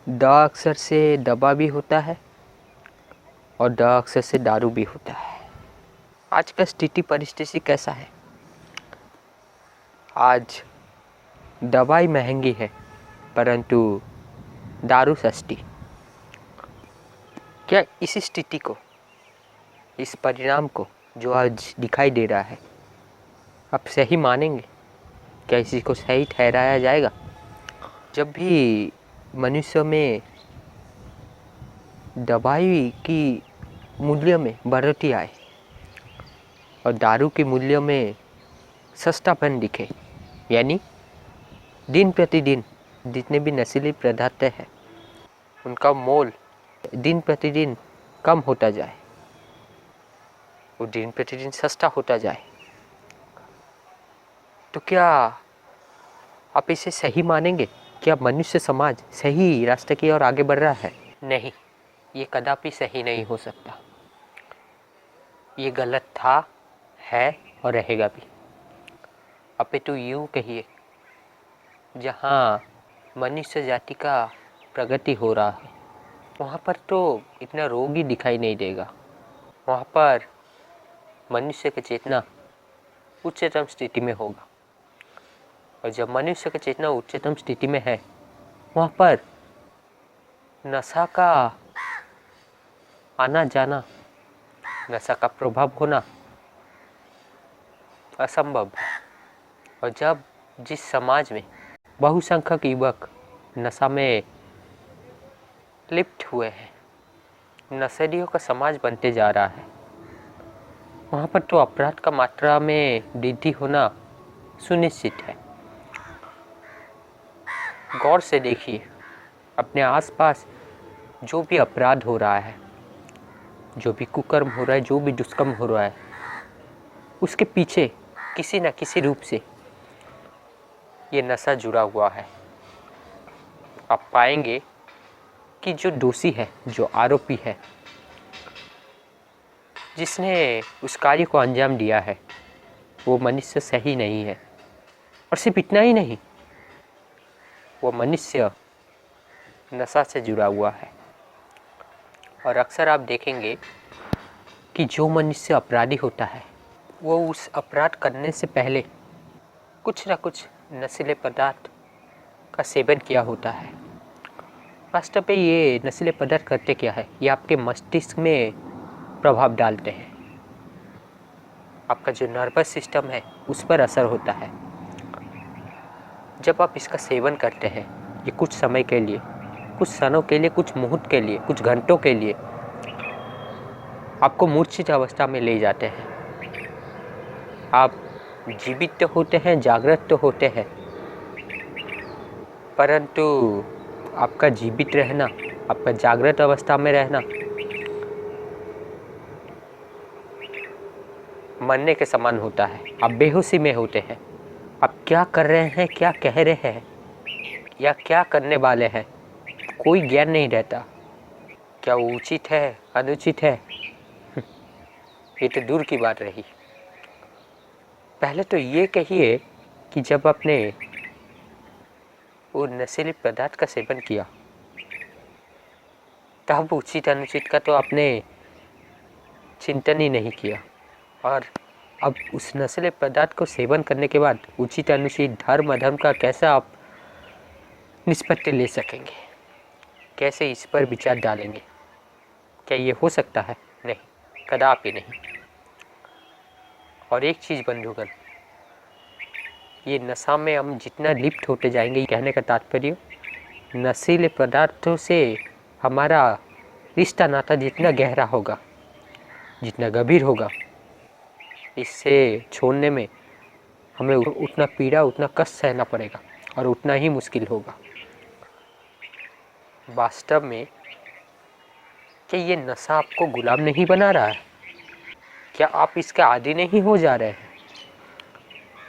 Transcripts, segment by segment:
The अक्षर से दवा भी होता है और द अक्षर से दारू भी होता है। आज का स्थिति परिस्थिति कैसा है? आज दवाई महंगी है परंतु दारू सस्ती। क्या इस स्थिति को, इस परिणाम को जो आज दिखाई दे रहा है, आप सही मानेंगे? क्या इसी को सही ठहराया जाएगा? जब भी मनुष्य में दवाई की मूल्य में बढ़ोतरी आए और दारू के मूल्य में सस्तापन दिखे, यानी दिन प्रतिदिन जितने भी नशीले पदार्थ हैं उनका मोल दिन प्रतिदिन कम होता जाए, वो दिन प्रतिदिन सस्ता होता जाए, तो क्या आप इसे सही मानेंगे? क्या मनुष्य समाज सही रास्ते की ओर आगे बढ़ रहा है? नहीं, ये कदापि सही नहीं हो सकता। ये गलत था, है और रहेगा भी। अपितु यूँ कहिए, जहाँ मनुष्य जाति का प्रगति हो रहा है वहाँ पर तो इतना रोग ही दिखाई नहीं देगा। वहाँ पर मनुष्य की चेतना उच्चतम स्थिति में होगा, और जब मनुष्य की चेतना उच्चतम स्थिति में है वहाँ पर नशा का आना जाना, नशा का प्रभाव होना असंभव है। और जब जिस समाज में बहुसंख्यक युवक नशा में लिप्त हुए हैं, नशेड़ियों का समाज बनते जा रहा है, वहाँ पर तो अपराध का मात्रा में वृद्धि होना सुनिश्चित है। गौर से देखिए, अपने आसपास जो भी अपराध हो रहा है, जो भी कुकर्म हो रहा है, जो भी दुष्कर्म हो रहा है, उसके पीछे किसी न किसी रूप से ये नशा जुड़ा हुआ है। आप पाएंगे कि जो दोषी है, जो आरोपी है, जिसने उस कार्य को अंजाम दिया है, वो मनुष्य सही नहीं है। और सिर्फ इतना ही नहीं, वो मनुष्य नशा से जुड़ा हुआ है। और अक्सर आप देखेंगे कि जो मनुष्य अपराधी होता है वो उस अपराध करने से पहले कुछ न कुछ नशीले पदार्थ का सेवन किया होता है। वास्तव में ये नशीले पदार्थ करते क्या है? ये आपके मस्तिष्क में प्रभाव डालते हैं, आपका जो नर्वस सिस्टम है उस पर असर होता है। जब आप इसका सेवन करते हैं, ये कुछ समय के लिए, कुछ क्षणों के लिए, कुछ मुहूर्त के लिए, कुछ घंटों के लिए आपको मूर्छित अवस्था में ले जाते हैं। आप जीवित तो होते हैं, जागृत तो होते हैं, परंतु आपका जीवित रहना, आपका जागृत अवस्था में रहना मरने के समान होता है। आप बेहोशी में होते हैं। आप क्या कर रहे हैं, क्या कह रहे हैं या क्या करने वाले हैं, कोई ज्ञान नहीं रहता। क्या वो उचित है, अनुचित है, ये तो दूर की बात रही। पहले तो ये कहिए कि जब आपने वो नशीले पदार्थ का सेवन किया तब उचित अनुचित का तो आपने चिंतन ही नहीं किया, और अब उस नशीले पदार्थ को सेवन करने के बाद उचित अनुचित, धर्म अधर्म का कैसा आप निष्पत्ति ले सकेंगे? कैसे इस पर विचार डालेंगे? क्या ये हो सकता है? नहीं, कदापि नहीं। और एक चीज़ बंधुगण, ये नशा में हम जितना लिप्त होते जाएंगे, कहने का तात्पर्य नशीले पदार्थों से हमारा रिश्ता नाता जितना गहरा होगा, जितना गंभीर होगा, इससे छोड़ने में हमें उतना पीड़ा, उतना कष्ट सहना पड़ेगा और उतना ही मुश्किल होगा। वास्तव में क्या ये नशा आपको गुलाम नहीं बना रहा है? क्या आप इसके आदी नहीं हो जा रहे हैं?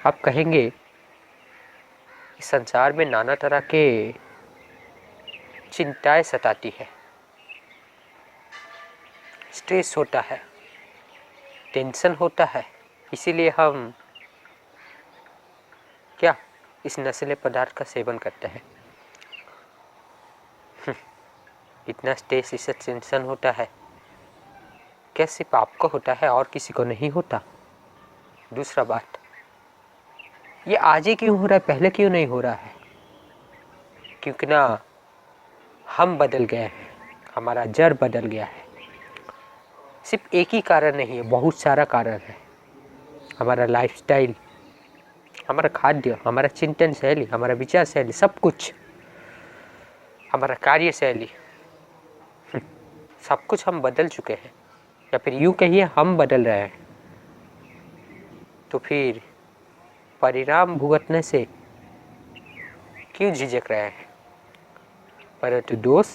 आप कहेंगे कि संसार में नाना तरह के चिंताएं सताती है, स्ट्रेस होता है, टेंशन होता है, इसीलिए हम क्या इस नशीले पदार्थ का सेवन करते हैं। इतना स्ट्रेस, इससे टेंशन होता है, क्या सिर्फ आपको होता है और किसी को नहीं होता? दूसरा बात, ये आज ही क्यों हो रहा है, पहले क्यों नहीं हो रहा है? क्योंकि ना हम बदल गए हैं, हमारा जड़ बदल गया है। सिर्फ एक ही कारण नहीं है, बहुत सारा कारण है। हमारा लाइफस्टाइल, हमारा खाद्य, हमारा चिंतन शैली, हमारा विचार शैली, सब कुछ, हमारा कार्य शैली, सब कुछ हम बदल चुके हैं, या फिर यूँ कहिए हम बदल रहे हैं। तो फिर परिणाम भुगतने से क्यों झिझक रहे हैं? परंतु दोष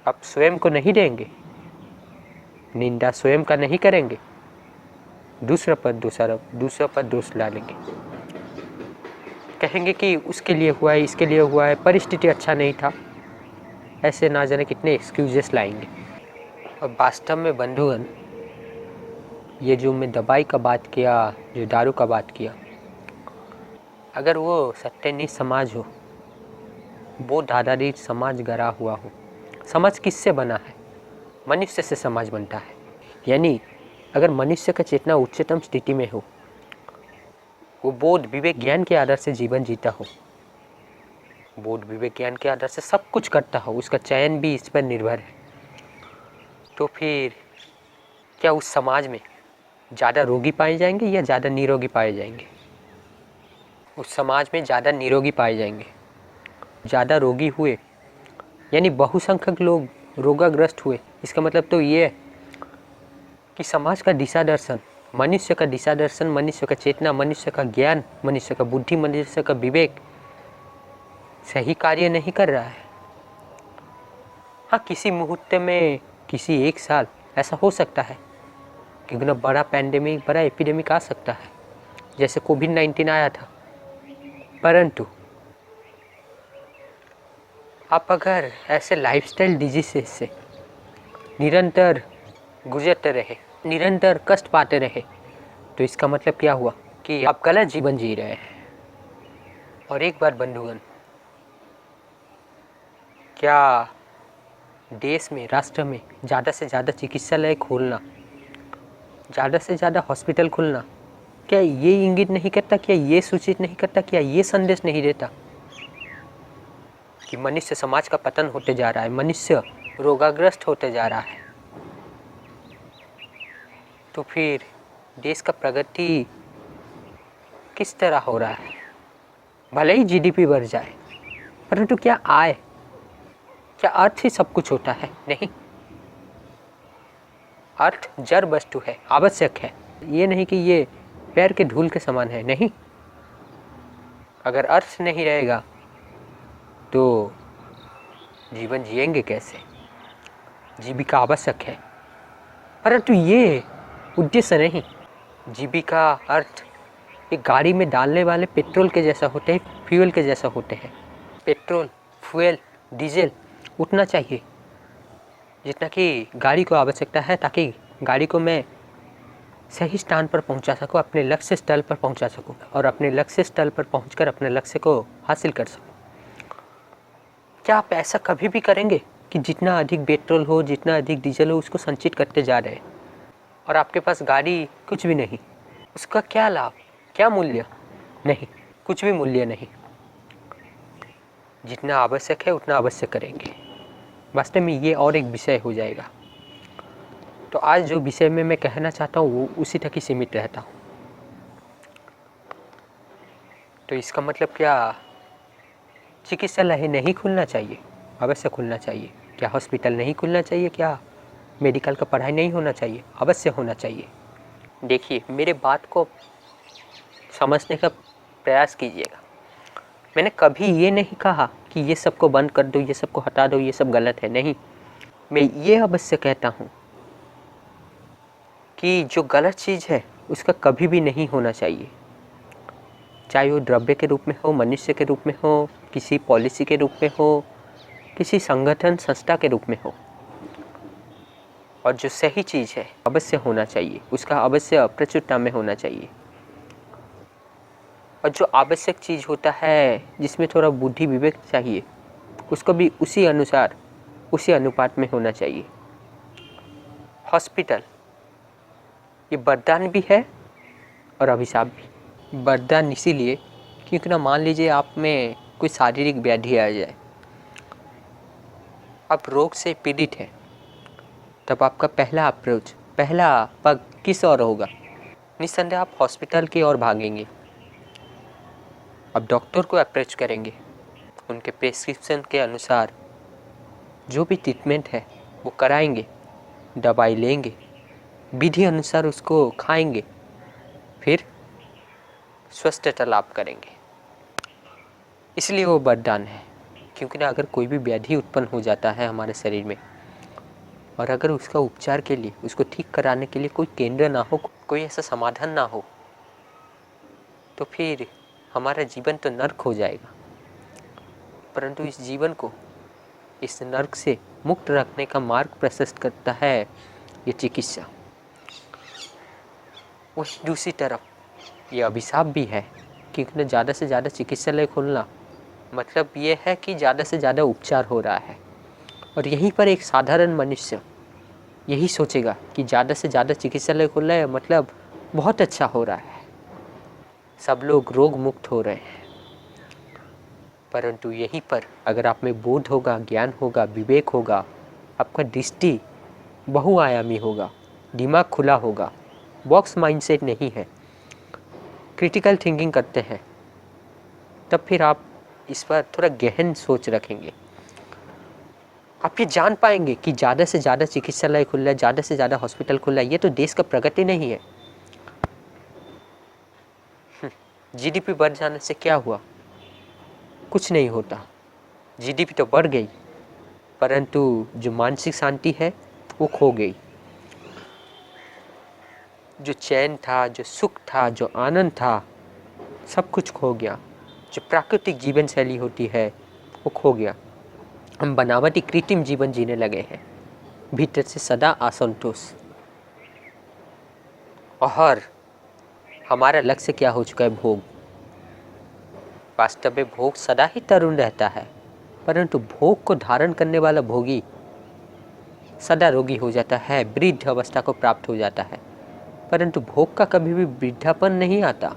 आप स्वयं को नहीं देंगे, निंदा स्वयं का नहीं करेंगे, दूसरा पर दोष डालेंगे, कहेंगे कि उसके लिए हुआ है, इसके लिए हुआ है, परिस्थिति अच्छा नहीं था, ऐसे ना जाने कितने एक्सक्यूजेस लाएंगे। और वास्तव में बंधुगण, ये जो मैं दवाई का बात किया, जो दारू का बात किया, अगर वो सत्यनिष्ठ समाज हो, वो दादाजी समाज गढ़ा हुआ हो, समाज किससे बना है? मनुष्य से समाज बनता है। यानी अगर मनुष्य का चेतना उच्चतम स्थिति में हो, वो बोध विवेक ज्ञान के आधार से जीवन जीता हो, बोध विवेक ज्ञान के आधार से सब कुछ करता हो, उसका चयन भी इस पर निर्भर है, तो फिर क्या उस समाज में ज़्यादा रोगी पाए जाएंगे या ज़्यादा निरोगी पाए जाएंगे? उस समाज में ज़्यादा निरोगी पाए जाएंगे। ज़्यादा रोगी हुए यानी बहुसंख्यक लोग रोगाग्रस्त हुए, इसका मतलब तो ये है कि समाज का दिशा दर्शन, मनुष्य का दिशा दर्शन, मनुष्य का चेतना, मनुष्य का ज्ञान, मनुष्य का बुद्धि, मनुष्य का विवेक सही कार्य नहीं कर रहा है। हाँ, किसी मुहूर्त में, किसी एक साल ऐसा हो सकता है, क्योंकि ना बड़ा पैंडेमिक, बड़ा एपिडेमिक आ सकता है, जैसे कोविड-19 आया था। परंतु आप अगर ऐसे लाइफस्टाइल डिजीज़ से निरंतर गुजरते रहे, निरंतर कष्ट पाते रहे, तो इसका मतलब क्या हुआ कि आप गलत जीवन जी रहे हैं। और एक बार बंधुगण, क्या देश में, राष्ट्र में ज़्यादा से ज़्यादा चिकित्सालय खोलना, ज़्यादा से ज़्यादा हॉस्पिटल खुलना, क्या ये इंगित नहीं करता, क्या ये सूचित नहीं करता, क्या ये संदेश नहीं देता कि मनुष्य समाज का पतन होते जा रहा है, मनुष्य रोगाग्रस्त होते जा रहा है? तो फिर देश का प्रगति किस तरह हो रहा है? भले ही जीडीपी बढ़ जाए, परंतु क्या आय, क्या अर्थ ही सब कुछ होता है? नहीं, अर्थ जड़ वस्तु है, आवश्यक है। ये नहीं कि ये पैर के धूल के समान है, नहीं। अगर अर्थ नहीं रहेगा तो जीवन जिएंगे कैसे? जीविका आवश्यक है, परंतु ये उद्देश्य नहीं। जीविका अर्थ एक गाड़ी में डालने वाले पेट्रोल के जैसा होते हैं, फ्यूल के जैसा होते हैं। पेट्रोल, फ्यूल, डीजल उतना चाहिए जितना कि गाड़ी को आवश्यकता है, ताकि गाड़ी को मैं सही स्थान पर पहुंचा सकूं, अपने लक्ष्य स्थल पर पहुंचा सकूं, और अपने लक्ष्य स्थल पर पहुंचकर अपने लक्ष्य को हासिल कर सकूं। क्या आप ऐसा कभी भी करेंगे कि जितना अधिक पेट्रोल हो, जितना अधिक डीजल हो, उसको संचित करते जा रहे हैं, और आपके पास गाड़ी कुछ भी नहीं? उसका क्या लाभ, क्या मूल्य? नहीं, कुछ भी मूल्य नहीं। जितना आवश्यक है उतना अवश्य करेंगे। वास्तव में ये और एक विषय हो जाएगा। तो आज जो विषय में मैं कहना चाहता हूँ वो उसी तक ही सीमित रहता हूँ। तो इसका मतलब क्या चिकित्सालय नहीं खुलना चाहिए? अवश्य खुलना चाहिए। क्या हॉस्पिटल नहीं खुलना चाहिए? क्या मेडिकल का पढ़ाई नहीं होना चाहिए? अवश्य होना चाहिए। देखिए, मेरे बात को समझने का प्रयास कीजिएगा। मैंने कभी ये नहीं कहा कि ये सबको बंद कर दो, ये सबको हटा दो, ये सब गलत है, नहीं। मैं ये अवश्य कहता हूँ कि जो गलत चीज़ है उसका कभी भी नहीं होना चाहिए, चाहे वो द्रव्य के रूप में हो, मनुष्य के रूप में हो, किसी पॉलिसी के रूप में हो, किसी संगठन संस्था के रूप में हो। और जो सही चीज़ है अवश्य होना चाहिए, उसका अवश्य प्रचुरता में होना चाहिए। और जो आवश्यक चीज़ होता है, जिसमें थोड़ा बुद्धि विवेक चाहिए, उसको भी उसी अनुसार उसी अनुपात में होना चाहिए। हॉस्पिटल ये वरदान भी है और अभिशाप भी। वरदान इसीलिए क्योंकि ना मान लीजिए आप में कोई शारीरिक व्याधि आ जाए, आप रोग से पीड़ित हैं, तब आपका पहला अप्रोच, पहला पग किस ओर होगा? निस्संदेह आप हॉस्पिटल की ओर भागेंगे। आप डॉक्टर को अप्रोच करेंगे, उनके प्रिस्क्रिप्शन के अनुसार जो भी ट्रीटमेंट है वो कराएंगे, दवाई लेंगे, विधि अनुसार उसको खाएंगे, फिर स्वस्थता लाभ करेंगे। इसलिए वो वरदान है। क्योंकि ना अगर कोई भी व्याधि उत्पन्न हो जाता है हमारे शरीर में और अगर उसका उपचार के लिए, उसको ठीक कराने के लिए कोई केंद्र ना हो, कोई ऐसा समाधान ना हो, तो फिर हमारा जीवन तो नर्क हो जाएगा। परंतु इस जीवन को, इस नर्क से मुक्त रखने का मार्ग प्रशस्त करता है ये चिकित्सा। वही दूसरी तरफ ये अभिशाप भी है, क्योंकि न ज़्यादा से ज़्यादा चिकित्सालय खोलना मतलब ये है कि ज़्यादा से ज़्यादा उपचार हो रहा है। और यहीं पर एक साधारण मनुष्य यही सोचेगा कि ज़्यादा से ज़्यादा चिकित्सालय खोल रहा है मतलब बहुत अच्छा हो रहा है, सब लोग रोग मुक्त हो रहे हैं। परंतु यहीं पर अगर आप में बोध होगा, ज्ञान होगा, विवेक होगा, आपका दृष्टि बहुआयामी होगा, दिमाग खुला होगा, बॉक्स माइंडसेट नहीं है, क्रिटिकल थिंकिंग करते हैं, तब फिर आप इस पर थोड़ा गहन सोच रखेंगे। आप ये जान पाएंगे कि ज़्यादा से ज़्यादा चिकित्सालय खुल रहा है, ज़्यादा से ज़्यादा हॉस्पिटल खुल रहा है, ये तो देश का प्रगति नहीं है। जीडीपी बढ़ जाने से क्या हुआ? कुछ नहीं होता, जीडीपी तो बढ़ गई, परंतु जो मानसिक शांति है वो खो गई। जो चैन था, जो सुख था, जो आनंद था, सब कुछ खो गया। जो प्राकृतिक जीवन शैली होती है वो खो गया। हम बनावटी कृत्रिम जीवन जीने लगे हैं, भीतर से सदा असंतोष। और हमारा लक्ष्य क्या हो चुका है? भोग। वास्तव में भोग सदा ही तरुण रहता है, परंतु भोग को धारण करने वाला भोगी सदा रोगी हो जाता है, वृद्ध अवस्था को प्राप्त हो जाता है। परंतु भोग का कभी भी वृद्धापन नहीं आता,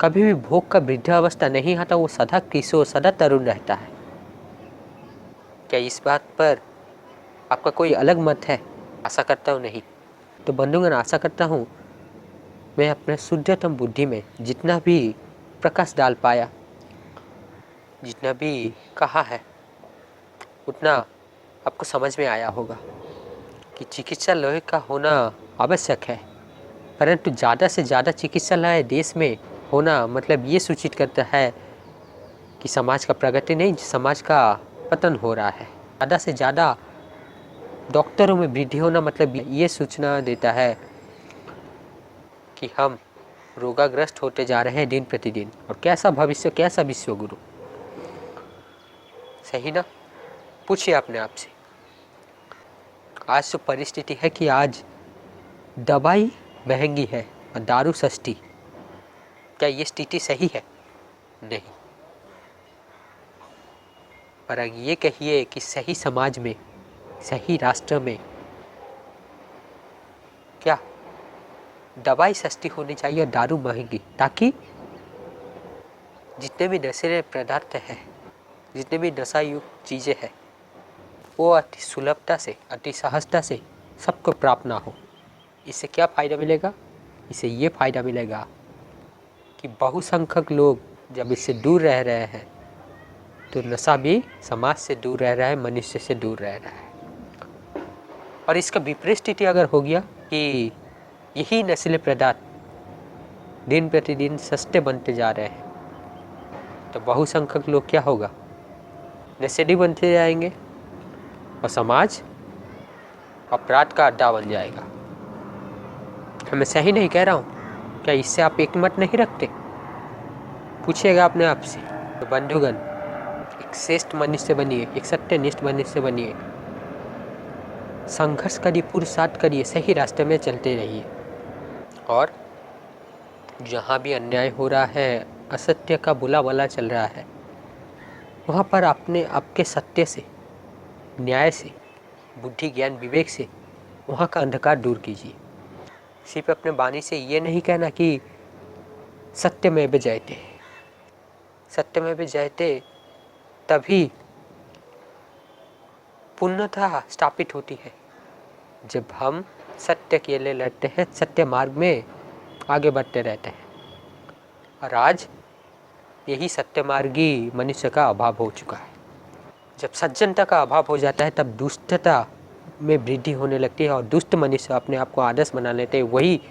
कभी भी भोग का वृद्धावस्था नहीं आता, वो सदा किशोर, सदा तरुण रहता है। क्या इस बात पर आपका कोई अलग मत है? आशा करता हूँ नहीं। तो बंधुगण, आशा करता हूँ मैं अपने शुद्धतम बुद्धि में जितना भी प्रकाश डाल पाया, जितना भी कहा है, उतना आपको समझ में आया होगा कि चिकित्सालय का होना आवश्यक है। परंतु ज़्यादा से ज़्यादा चिकित्सालय देश में होना मतलब ये सूचित करता है कि समाज का प्रगति नहीं, समाज का पतन हो रहा है। ज़्यादा से ज़्यादा डॉक्टरों में वृद्धि होना मतलब ये सूचना देता है कि हम रोगाग्रस्त होते जा रहे हैं दिन प्रतिदिन। और कैसा भविष्य, कैसा विश्व गुरु, सही ना? पूछिए अपने आप से। आज तो परिस्थिति है कि आज दवाई महंगी है और दारू सस्ती। क्या ये स्थिति सही है? नहीं। पर ये कहिए कि सही समाज में, सही राष्ट्र में क्या दवाई सस्ती होनी चाहिए और दारू महंगी, ताकि जितने भी नशीले पदार्थ हैं, जितने भी नशा युक्त चीज़ें हैं, वो अति सुलभता से, अति सहजता से सबको प्राप्त ना हो। इससे क्या फ़ायदा मिलेगा? इससे ये फ़ायदा मिलेगा कि बहुसंख्यक लोग जब इससे दूर रह रहे हैं तो नशा भी समाज से दूर रह रहा है, मनुष्य से दूर रह रहा है। और इसका विपरीत स्थिति अगर हो गया कि यही नशीले पदार्थ दिन प्रतिदिन सस्ते बनते जा रहे हैं, तो बहुसंख्यक लोग क्या होगा? नशेड़ी बनते जाएंगे और समाज अपराध का अड्डा बन जाएगा। मैं सही नहीं कह रहा हूँ? क्या इससे आप एक मत नहीं रखते? पूछिएगा अपने आप से। तो बंधुगण, एक श्रेष्ठ मनुष्य बनिए, एक सत्यनिष्ठ मनुष्य बनिए, संघर्ष करिए, पुरुषार्थ करिए, सही रास्ते में चलते रहिए। और जहाँ भी अन्याय हो रहा है, असत्य का बुला भला चल रहा है, वहाँ पर आपके सत्य से, न्याय से, बुद्धि ज्ञान विवेक से वहाँ का अंधकार दूर कीजिए। सिर्फ अपने वाणी से ये नहीं कहना कि सत्यमेव जयते, सत्यमेव जयते तभी पूर्णतः स्थापित होती है जब हम सत्य के लिए लड़ते हैं, सत्य मार्ग में आगे बढ़ते रहते हैं। और आज यही सत्य मार्गी मनुष्य का अभाव हो चुका है। जब सज्जनता का अभाव हो जाता है तब दुष्टता में वृद्धि होने लगती है और दुष्ट मनुष्य अपने आप को आदर्श बना लेते हैं, वही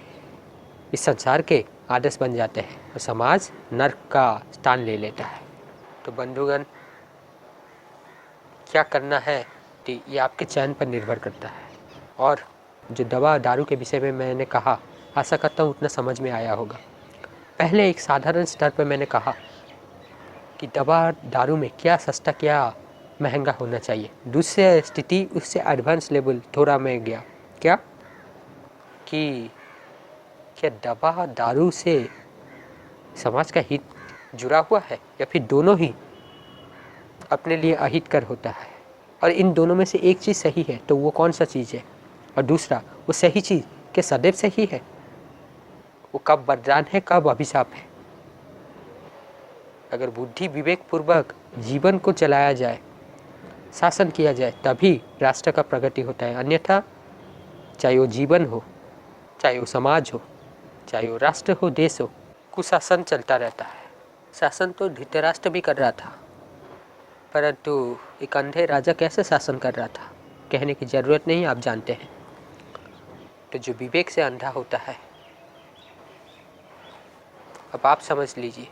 इस संसार के आदर्श बन जाते हैं और समाज नर्क का स्थान ले लेता है। तो बंधुगण, क्या करना है ये आपके चयन पर निर्भर करता है। और जो दवा दारू के विषय में मैंने कहा, आशा करता हूँ उतना समझ में आया होगा। पहले एक साधारण स्तर पर मैंने कहा कि दवा दारू में क्या सस्ता क्या महंगा होना चाहिए। दूसरी स्थिति उससे एडवांस लेवल थोड़ा मैं गया, क्या कि क्या दवा दारू से समाज का हित जुड़ा हुआ है या फिर दोनों ही अपने लिए अहितकर होता है। और इन दोनों में से एक चीज़ सही है तो वो कौन सा चीज़ है, और दूसरा वो सही चीज़ के सदैव सही है, वो कब वरदान है कब अभिशाप है। अगर बुद्धि विवेक पूर्वक जीवन को चलाया जाए, शासन किया जाए, तभी राष्ट्र का प्रगति होता है। अन्यथा चाहे वो जीवन हो, चाहे वो समाज हो, चाहे वो राष्ट्र हो, देश हो, कुशासन चलता रहता है। शासन तो धृतराष्ट्र भी कर रहा था, परंतु एक अंधे राजा कैसे शासन कर रहा था कहने की ज़रूरत नहीं, आप जानते हैं। तो जो विवेक से अंधा होता है, अब आप समझ लीजिए